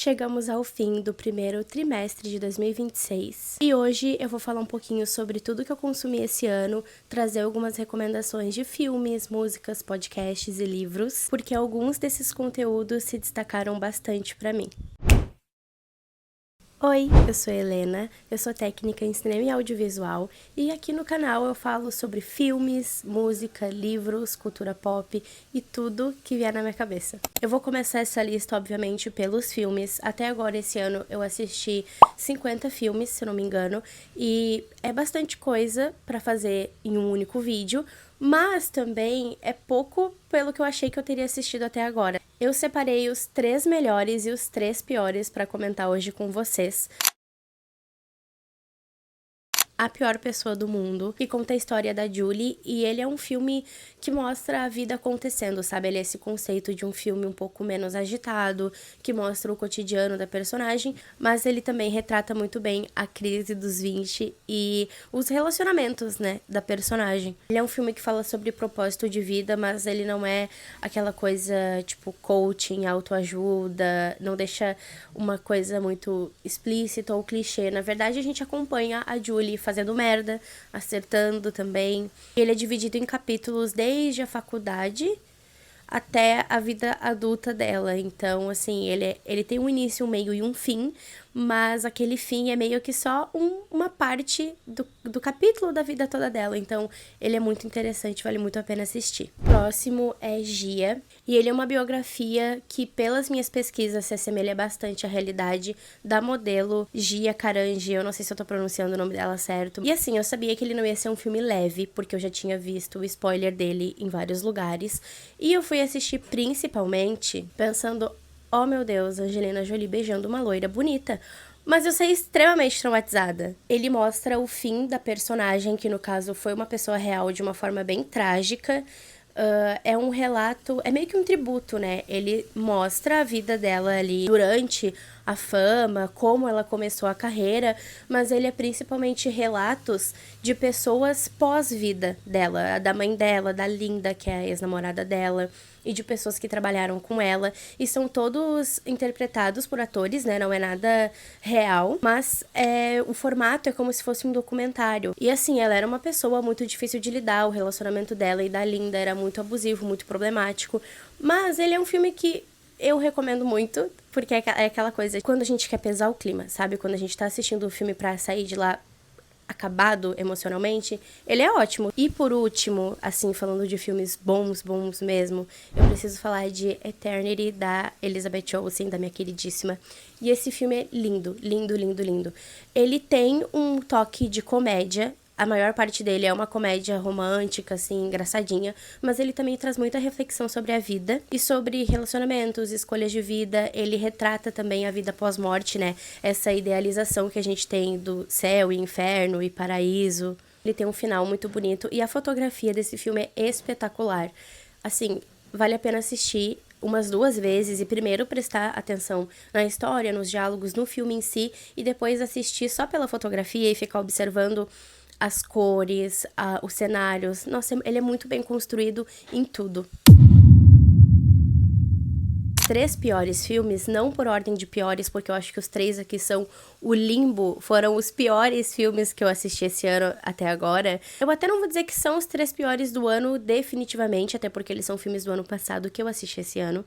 Chegamos ao fim do primeiro trimestre de 2026 e hoje eu vou falar um pouquinho sobre tudo que eu consumi esse ano, trazer algumas recomendações de filmes, músicas, podcasts e livros, porque alguns desses conteúdos se destacaram bastante para mim. Oi, eu sou a Helena, eu sou técnica em cinema e audiovisual e aqui no canal eu falo sobre filmes, música, livros, cultura pop e tudo que vier na minha cabeça. Eu vou começar essa lista, obviamente, pelos filmes. Até agora, esse ano, eu assisti 50 filmes, se não me engano, e é bastante coisa pra fazer em um único vídeo, mas também é pouco pelo que eu achei que eu teria assistido até agora. Eu separei os 3 melhores e os 3 piores pra comentar hoje com vocês. A Pior Pessoa do Mundo, que conta a história da Julie, e ele é um filme que mostra a vida acontecendo, sabe? Ele é esse conceito de um filme um pouco menos agitado, que mostra o cotidiano da personagem, mas ele também retrata muito bem a crise dos 20 e os relacionamentos, né, da personagem. Ele é um filme que fala sobre propósito de vida, mas ele não é aquela coisa tipo coaching, autoajuda, não deixa uma coisa muito explícita ou clichê. Na verdade, a gente acompanha a Julie fazendo merda, acertando também. Ele é dividido em capítulos desde a faculdade até a vida adulta dela. Então, assim, ele tem um início, um meio e um fim, mas aquele fim é meio que só uma parte do capítulo da vida toda dela. Então, ele é muito interessante, vale muito a pena assistir. Próximo é Gia, e ele é uma biografia que, pelas minhas pesquisas, se assemelha bastante à realidade da modelo Gia Carangi. Eu não sei se eu tô pronunciando o nome dela certo. E assim, eu sabia que ele não ia ser um filme leve, porque eu já tinha visto o spoiler dele em vários lugares. E eu fui assistir principalmente pensando, oh meu Deus, Angelina Jolie beijando uma loira bonita. Mas eu saí extremamente traumatizada. Ele mostra o fim da personagem, que no caso foi uma pessoa real de uma forma bem trágica. É um relato, é meio que um tributo, né? Ele mostra a vida dela ali durante a fama, como ela começou a carreira, mas ele é principalmente relatos de pessoas pós-vida dela, da mãe dela, da Linda, que é a ex-namorada dela, e de pessoas que trabalharam com ela, e são todos interpretados por atores, né, não é nada real, mas o formato é como se fosse um documentário. E assim, ela era uma pessoa muito difícil de lidar, o relacionamento dela e da Linda era muito abusivo, muito problemático, mas ele é um filme que eu recomendo muito, porque é aquela coisa, quando a gente quer pesar o clima, sabe? Quando a gente tá assistindo o filme pra sair de lá acabado emocionalmente, ele é ótimo. E por último, assim, falando de filmes bons mesmo, eu preciso falar de Eternity, da Elizabeth Olsen, da minha queridíssima. E esse filme é lindo, lindo, lindo, lindo. Ele tem um toque de comédia. A maior parte dele é uma comédia romântica, assim, engraçadinha, mas ele também traz muita reflexão sobre a vida e sobre relacionamentos, escolhas de vida. Ele retrata também a vida pós-morte, né? Essa idealização que a gente tem do céu e inferno e paraíso. Ele tem um final muito bonito e a fotografia desse filme é espetacular. Assim, vale a pena assistir umas 2 vezes e primeiro prestar atenção na história, nos diálogos, no filme em si e depois assistir só pela fotografia e ficar observando as cores, os cenários. Nossa, ele é muito bem construído em tudo. 3 piores filmes, não por ordem de piores, porque eu acho que os 3 aqui são o limbo, foram os piores filmes que eu assisti esse ano até agora. Eu até não vou dizer que são os 3 piores do ano, definitivamente, até porque eles são filmes do ano passado que eu assisti esse ano.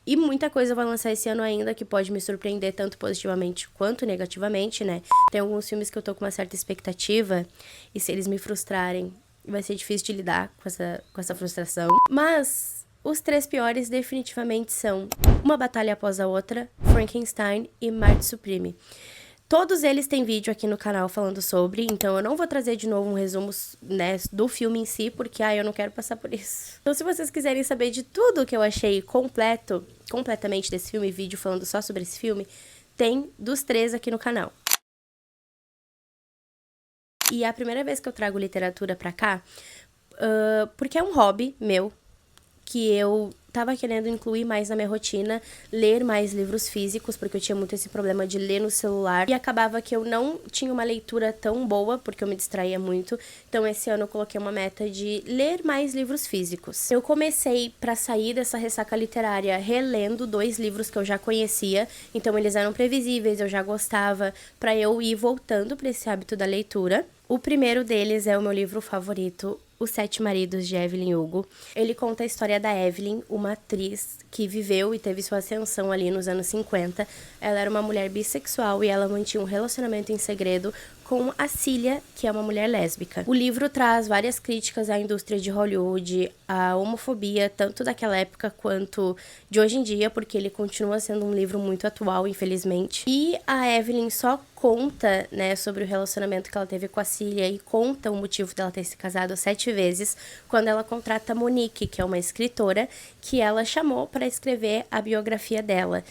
E muita coisa vai lançar esse ano ainda que pode me surpreender tanto positivamente quanto negativamente, né? Tem alguns filmes que eu tô com uma certa expectativa, e se eles me frustrarem, vai ser difícil de lidar com essa frustração. Mas os 3 piores definitivamente são Uma Batalha Após a Outra, Frankenstein e Marte Supreme. Todos eles têm vídeo aqui no canal falando sobre, então eu não vou trazer de novo um resumo, né, do filme em si, porque eu não quero passar por isso. Então se vocês quiserem saber de tudo que eu achei completamente desse filme, vídeo falando só sobre esse filme, tem dos 3 aqui no canal. E é a primeira vez que eu trago literatura pra cá, porque é um hobby meu, que eu tava querendo incluir mais na minha rotina, ler mais livros físicos, porque eu tinha muito esse problema de ler no celular, e acabava que eu não tinha uma leitura tão boa, porque eu me distraía muito. Então esse ano eu coloquei uma meta de ler mais livros físicos. Eu comecei, pra sair dessa ressaca literária, relendo 2 livros que eu já conhecia, então eles eram previsíveis, eu já gostava, pra eu ir voltando pra esse hábito da leitura. O primeiro deles é o meu livro favorito, Os 7 Maridos de Evelyn Hugo. Ele conta a história da Evelyn, uma atriz que viveu e teve sua ascensão ali nos anos 50. Ela era uma mulher bissexual e ela mantinha um relacionamento em segredo com a Cília, que é uma mulher lésbica. O livro traz várias críticas à indústria de Hollywood, à homofobia, tanto daquela época quanto de hoje em dia, porque ele continua sendo um livro muito atual, infelizmente. E a Evelyn só conta, né, sobre o relacionamento que ela teve com a Cília e conta o motivo dela ter se casado 7 vezes, quando ela contrata a Monique, que é uma escritora, que ela chamou para escrever a biografia dela.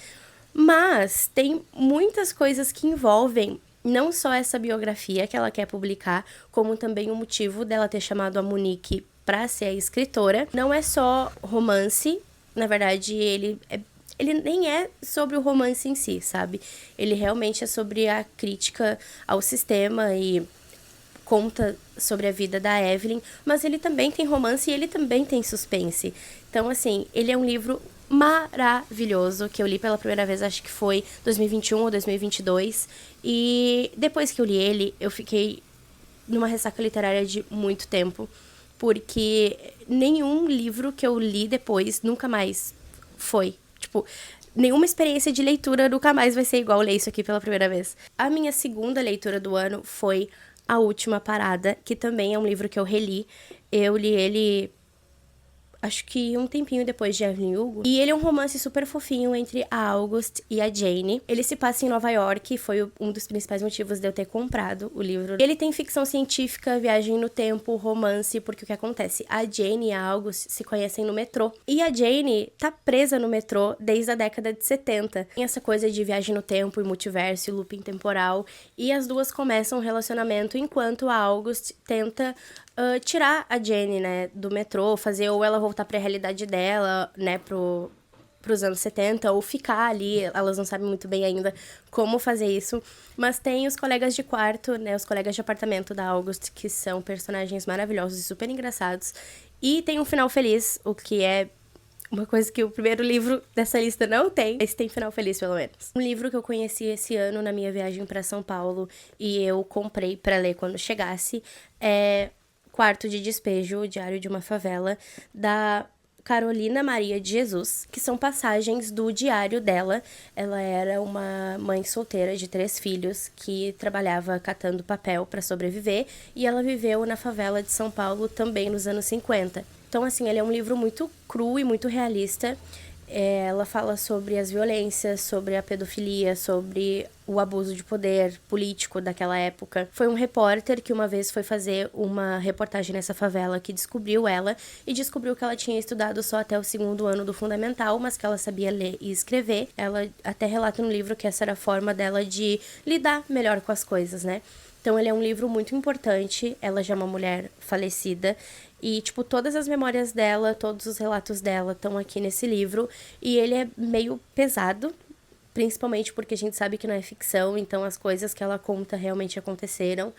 Mas tem muitas coisas que envolvem não só essa biografia que ela quer publicar, como também o motivo dela ter chamado a Monique para ser a escritora. Não é só romance, na verdade, ele nem é sobre o romance em si, sabe? Ele realmente é sobre a crítica ao sistema e conta sobre a vida da Evelyn, mas ele também tem romance e ele também tem suspense. Então, assim, ele é um livro maravilhoso, que eu li pela primeira vez, acho que foi 2021 ou 2022, e depois que eu li ele, eu fiquei numa ressaca literária de muito tempo, porque nenhum livro que eu li depois nunca mais foi, tipo, nenhuma experiência de leitura nunca mais vai ser igual ler isso aqui pela primeira vez. A minha segunda leitura do ano foi A Última Parada, que também é um livro que eu reli. Eu li ele acho que um tempinho depois de Evelyn Hugo. E ele é um romance super fofinho entre a August e a Jane. Ele se passa em Nova York, foi um dos principais motivos de eu ter comprado o livro. Ele tem ficção científica, viagem no tempo, romance, porque o que acontece? A Jane e a August se conhecem no metrô. E a Jane tá presa no metrô desde a década de 70. Tem essa coisa de viagem no tempo e multiverso e looping temporal. E as duas começam um relacionamento enquanto a August tenta tirar a Jenny, né, do metrô, fazer ou ela voltar pra realidade dela, né, pros anos 70, ou ficar ali, elas não sabem muito bem ainda como fazer isso, mas tem os colegas de quarto, né, os colegas de apartamento da August, que são personagens maravilhosos e super engraçados, e tem um final feliz, o que é uma coisa que o primeiro livro dessa lista não tem. Esse tem final feliz, pelo menos. Um livro que eu conheci esse ano na minha viagem pra São Paulo e eu comprei pra ler quando chegasse é Quarto de Despejo, o Diário de uma Favela, da Carolina Maria de Jesus, que são passagens do diário dela. Ela era uma mãe solteira de 3 filhos que trabalhava catando papel para sobreviver e ela viveu na favela de São Paulo também nos anos 50. Então, assim, ele é um livro muito cru e muito realista. Ela fala sobre as violências, sobre a pedofilia, sobre o abuso de poder político daquela época. Foi um repórter que uma vez foi fazer uma reportagem nessa favela que descobriu ela e descobriu que ela tinha estudado só até o 2º ano do fundamental, mas que ela sabia ler e escrever. Ela até relata no livro que essa era a forma dela de lidar melhor com as coisas, né? Então ele é um livro muito importante, ela já é uma mulher falecida e, tipo, todas as memórias dela, todos os relatos dela estão aqui nesse livro e ele é meio pesado, principalmente porque a gente sabe que não é ficção, então as coisas que ela conta realmente aconteceram.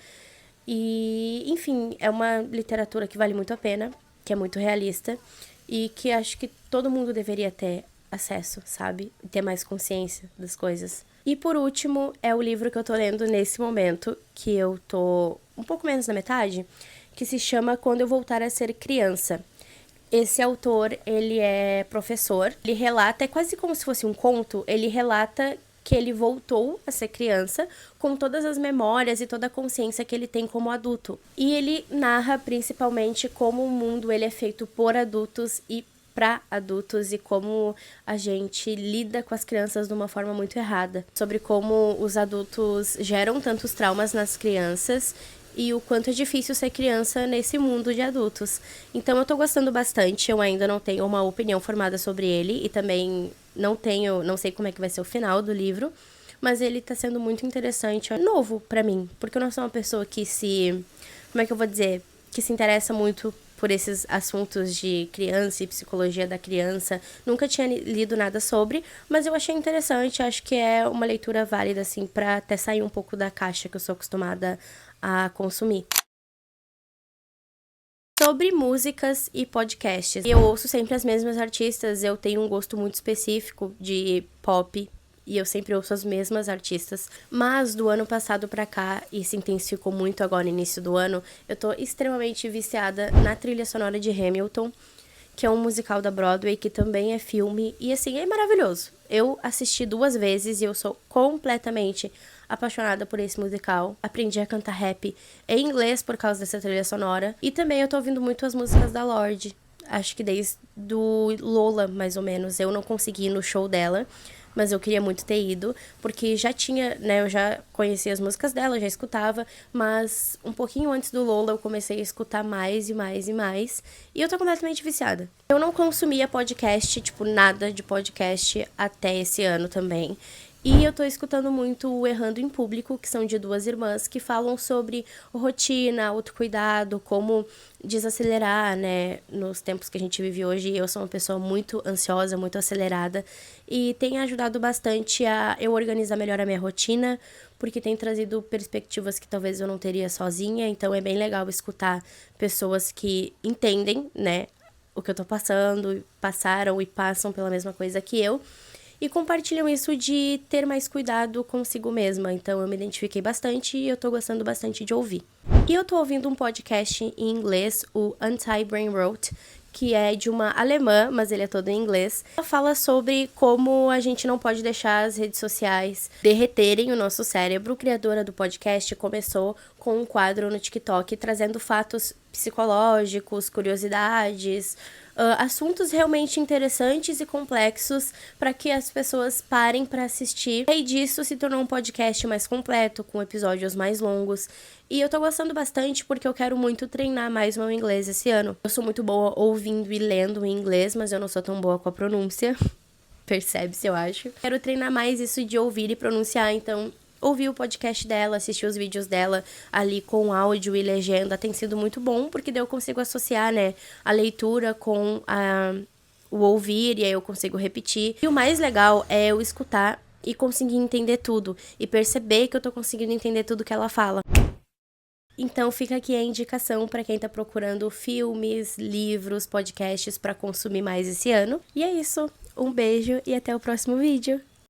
E, enfim, é uma literatura que vale muito a pena, que é muito realista e que acho que todo mundo deveria ter acesso, sabe? Ter mais consciência das coisas. E por último, é o livro que eu tô lendo nesse momento, que eu tô um pouco menos da metade, que se chama Quando Eu Voltar a Ser Criança. Esse autor, ele é professor, ele relata, é quase como se fosse um conto, ele relata que ele voltou a ser criança com todas as memórias e toda a consciência que ele tem como adulto. E ele narra principalmente como o mundo ele é feito por adultos e para adultos e como a gente lida com as crianças de uma forma muito errada. Sobre como os adultos geram tantos traumas nas crianças e o quanto é difícil ser criança nesse mundo de adultos. Então eu tô gostando bastante, eu ainda não tenho uma opinião formada sobre ele e também não sei como é que vai ser o final do livro, mas ele tá sendo muito interessante, é novo pra mim, porque eu não sou uma pessoa que como é que eu vou dizer, que se interessa muito por esses assuntos de criança e psicologia da criança. Nunca tinha lido nada sobre, mas eu achei interessante. Acho que é uma leitura válida, assim, pra até sair um pouco da caixa que eu sou acostumada a consumir. Sobre músicas e podcasts. Eu ouço sempre as mesmas artistas, eu tenho um gosto muito específico de pop, e eu sempre ouço as mesmas artistas. Mas do ano passado pra cá, e se intensificou muito agora no início do ano, eu tô extremamente viciada na trilha sonora de Hamilton, que é um musical da Broadway, que também é filme, e assim, é maravilhoso. Eu assisti 2 vezes e eu sou completamente apaixonada por esse musical. Aprendi a cantar rap em inglês por causa dessa trilha sonora. E também eu tô ouvindo muito as músicas da Lorde. Acho que desde do Lola, mais ou menos. Eu não consegui ir no show dela, mas eu queria muito ter ido, porque já tinha, né, eu já conhecia as músicas dela, já escutava, mas um pouquinho antes do Lola eu comecei a escutar mais e mais e mais, e eu tô completamente viciada. Eu não consumia podcast, tipo, nada de podcast até esse ano também. E eu tô escutando muito o Errando em Público, que são de 2 irmãs que falam sobre rotina, autocuidado, como desacelerar, né, nos tempos que a gente vive hoje. Eu sou uma pessoa muito ansiosa, muito acelerada, e tem ajudado bastante a eu organizar melhor a minha rotina, porque tem trazido perspectivas que talvez eu não teria sozinha. Então é bem legal escutar pessoas que entendem, né, o que eu tô passando, passaram e passam pela mesma coisa que eu, e compartilham isso de ter mais cuidado consigo mesma. Então eu me identifiquei bastante e eu tô gostando bastante de ouvir. E eu tô ouvindo um podcast em inglês, o Anti-Brain Rot, que é de uma alemã, mas ele é todo em inglês. Ela fala sobre como a gente não pode deixar as redes sociais derreterem o nosso cérebro. A criadora do podcast começou com um quadro no TikTok trazendo fatos psicológicos, curiosidades, assuntos realmente interessantes e complexos para que as pessoas parem para assistir. E aí disso se tornou um podcast mais completo, com episódios mais longos. E eu tô gostando bastante porque eu quero muito treinar mais o meu inglês esse ano. Eu sou muito boa ouvindo e lendo em inglês, mas eu não sou tão boa com a pronúncia. Percebe-se, eu acho. Quero treinar mais isso de ouvir e pronunciar, então ouvir o podcast dela, assistir os vídeos dela ali com áudio e legenda tem sido muito bom, porque daí eu consigo associar, né, a leitura com o ouvir, e aí eu consigo repetir. E o mais legal é eu escutar e conseguir entender tudo, e perceber que eu tô conseguindo entender tudo que ela fala. Então fica aqui a indicação para quem tá procurando filmes, livros, podcasts para consumir mais esse ano. E é isso, um beijo e até o próximo vídeo!